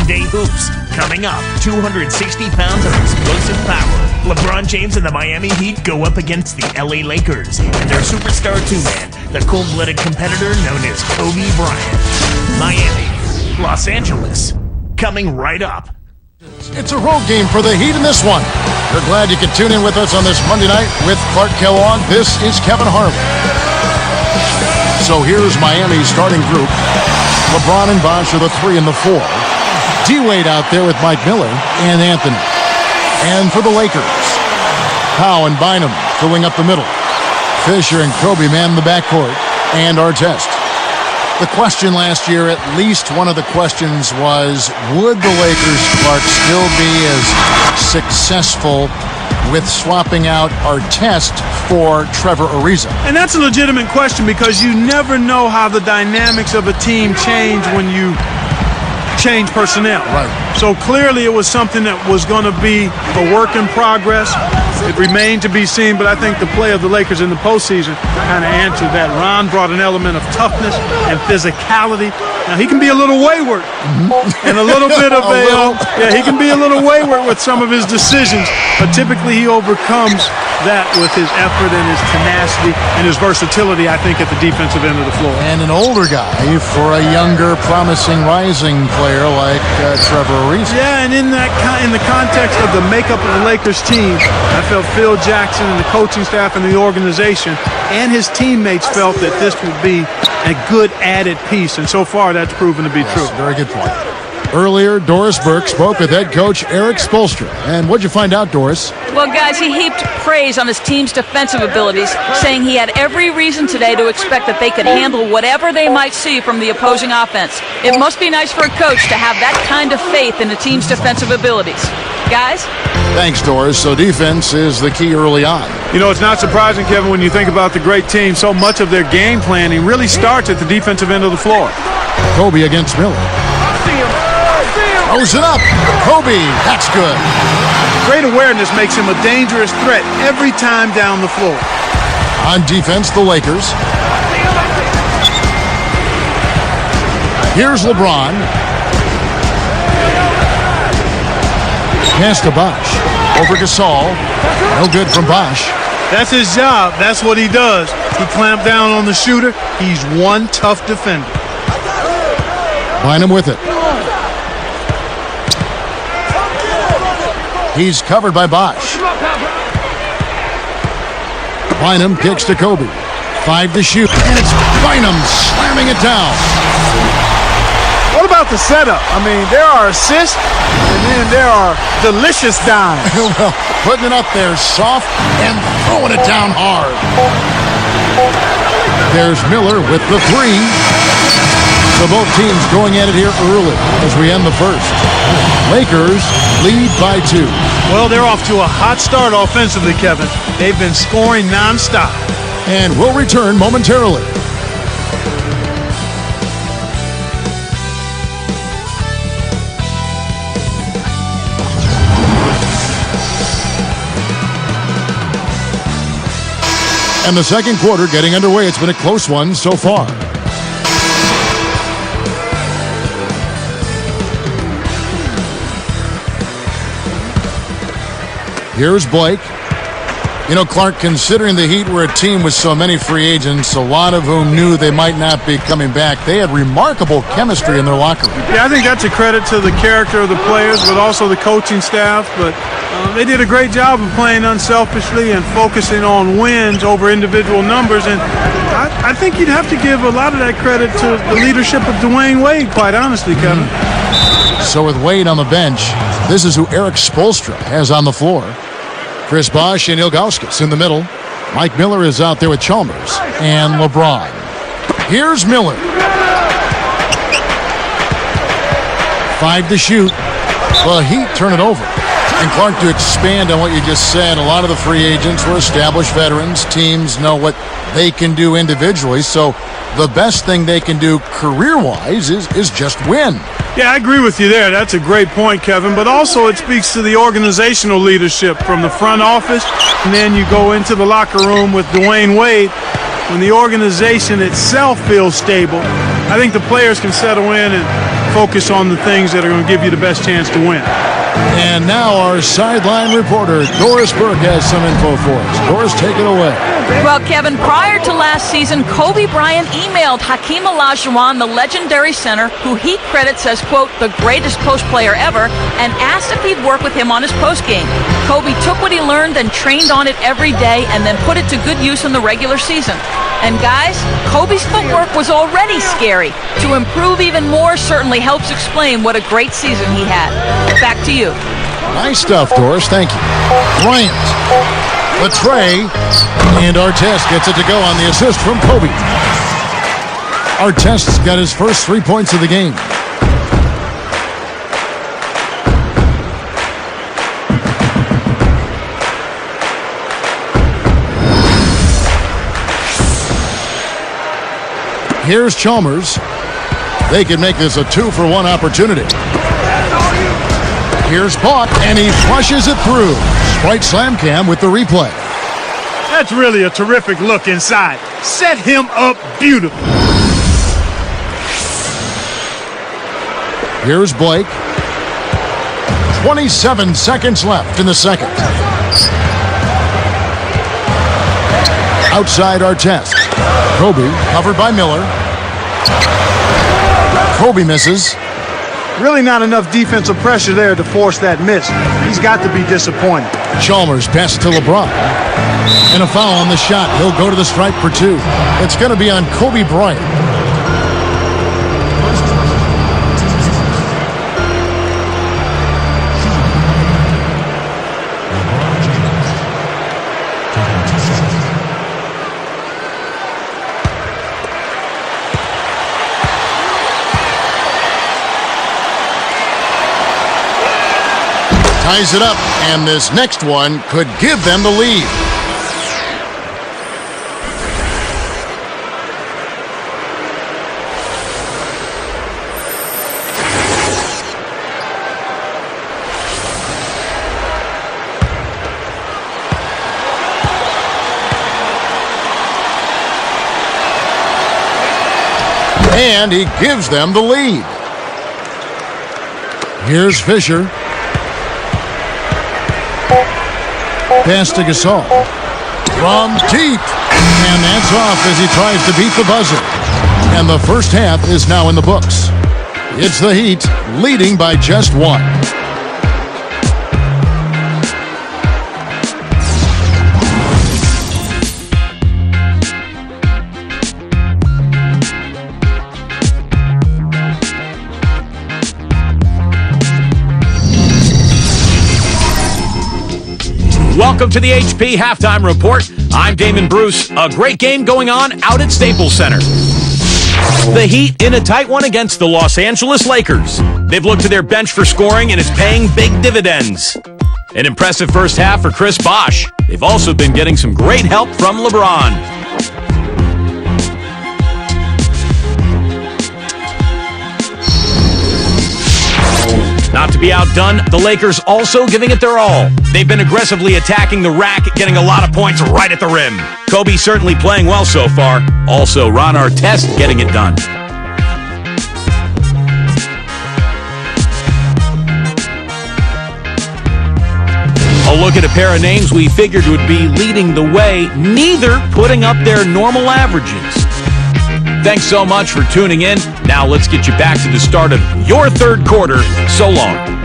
Monday Hoops. Coming up, 260 pounds of explosive power. LeBron James and the Miami Heat go up against the LA Lakers and their superstar two-man, the cold-blooded competitor known as Kobe Bryant. Miami, Los Angeles, coming right up. It's a road game for the Heat in this one. We're glad you can tune in with us on this Monday night with Clark Kellogg. This is Kevin Harlan. So here's Miami's starting group. LeBron and Bosh are the 3 and the 4. D-Wade out there with Mike Miller and Anthony. And for the Lakers, Powell and Bynum filling up the middle. Fisher and Kobe man the backcourt, and Artest. The question last year, at least one of the questions was, would the Lakers, Clark, still be as successful with swapping out Artest for Trevor Ariza? And that's a legitimate question because you never know how the dynamics of a team change when you change personnel. Right. So clearly it was something that was going to be a work in progress. It remained to be seen, but I think the play of the Lakers in the postseason kind of answered that. Ron brought an element of toughness and physicality. Now, he can be a little wayward and a little bit of he can be a little wayward with some of his decisions, but typically he overcomes that with his effort and his tenacity and his versatility, I think, at the defensive end of the floor. And an older guy for a younger, promising, rising player like Trevor Ariza. Yeah, and in the context of the makeup of the Lakers team, I felt Phil Jackson and the coaching staff and the organization and his teammates felt that this would be a good added piece, and so far that's proven to be true. Very good point. Earlier, Doris Burke spoke with head coach Erik Spoelstra. And what'd you find out, Doris? Well, guys, he heaped praise on his team's defensive abilities, saying he had every reason today to expect that they could handle whatever they might see from the opposing offense. It must be nice for a coach to have that kind of faith in the team's defensive abilities. Guys? Thanks, Doris. So defense is the key early on. You know, it's not surprising, Kevin, when you think about the great team, so much of their game planning really starts at the defensive end of the floor. Kobe against Miller. Throws it up. Kobe, that's good. Great awareness makes him a dangerous threat every time down the floor. On defense, the Lakers. Here's LeBron. Pass to Bosh. Over Gasol. No good from Bosh. That's his job. That's what he does. He clamped down on the shooter. He's one tough defender. Bynum with it. He's covered by Bosh. Bynum kicks to Kobe. 5 to shoot. And it's Bynum slamming it down. What about the setup? I mean, there are assists, and then there are delicious dimes. Well, putting it up there soft and throwing it down hard. There's Miller with the 3. So both teams going at it here early as we end the first. Lakers lead by 2. Well, they're off to a hot start offensively, Kevin. They've been scoring nonstop. And we'll return momentarily. And the second quarter getting underway. It's been a close one so far. Here's Blake. You know, Clark, considering the Heat were a team with so many free agents, a lot of whom knew they might not be coming back, they had remarkable chemistry in their locker room. Yeah, I think that's a credit to the character of the players, but also the coaching staff. But they did a great job of playing unselfishly and focusing on wins over individual numbers. And I think you'd have to give a lot of that credit to the leadership of Dwayne Wade, quite honestly, Kevin. So with Wade on the bench, this is who Erik Spoelstra has on the floor. Chris Bosh and Ilgauskas in the middle. Mike Miller is out there with Chalmers and LeBron. Here's Miller. 5 to shoot. Well, Heat turn it over. And Clark, to expand on what you just said, a lot of the free agents were established veterans. Teams know what they can do individually. So the best thing they can do career-wise is just win. Yeah, I agree with you there. That's a great point, Kevin. But also it speaks to the organizational leadership from the front office, and then you go into the locker room with Dwayne Wade. When the organization itself feels stable, I think the players can settle in and focus on the things that are going to give you the best chance to win. And now our sideline reporter, Doris Burke, has some info for us. Doris, take it away. Well, Kevin, prior to last season, Kobe Bryant emailed Hakeem Olajuwon, the legendary center, who he credits as, quote, the greatest post player ever, and asked if he'd work with him on his postgame. Kobe took what he learned and trained on it every day and then put it to good use in the regular season. And guys, Kobe's footwork was already scary. To improve even more certainly helps explain what a great season he had. Back to you. Nice stuff, Doris. Thank you. Bryant, the tray, and Artest gets it to go on the assist from Kobe. Artest's got his first 3 points of the game. Here's Chalmers. They can make this a 2-for-1 opportunity. Here's Vaught, and he flushes it through. Sprite Slam Cam with the replay. That's really a terrific look inside. Set him up beautifully. Here's Blake. 27 seconds left in the second. Outside Artest. Kobe covered by Miller. Kobe misses. Really not enough defensive pressure there to force that miss. He's got to be disappointed. Chalmers passes to LeBron. And a foul on the shot. He'll go to the stripe for 2. It's going to be on Kobe Bryant. Ties it up, and this next one could give them the lead. And he gives them the lead. Here's Fisher. Pass to Gasol. From deep. And that's off as he tries to beat the buzzer. And the first half is now in the books. It's the Heat leading by just 1. Welcome to the HP Halftime Report. I'm Damon Bruce. A great game going on out at Staples Center. The Heat in a tight one against the Los Angeles Lakers. They've looked to their bench for scoring, and it's paying big dividends. An impressive first half for Chris Bosh. They've also been getting some great help from LeBron. Not to be outdone, the Lakers also giving it their all. They've been aggressively attacking the rack, getting a lot of points right at the rim. Kobe certainly playing well so far. Also, Ron Artest getting it done. A look at a pair of names we figured would be leading the way, neither putting up their normal averages. Thanks so much for tuning in. Now let's get you back to the start of your third quarter. So long.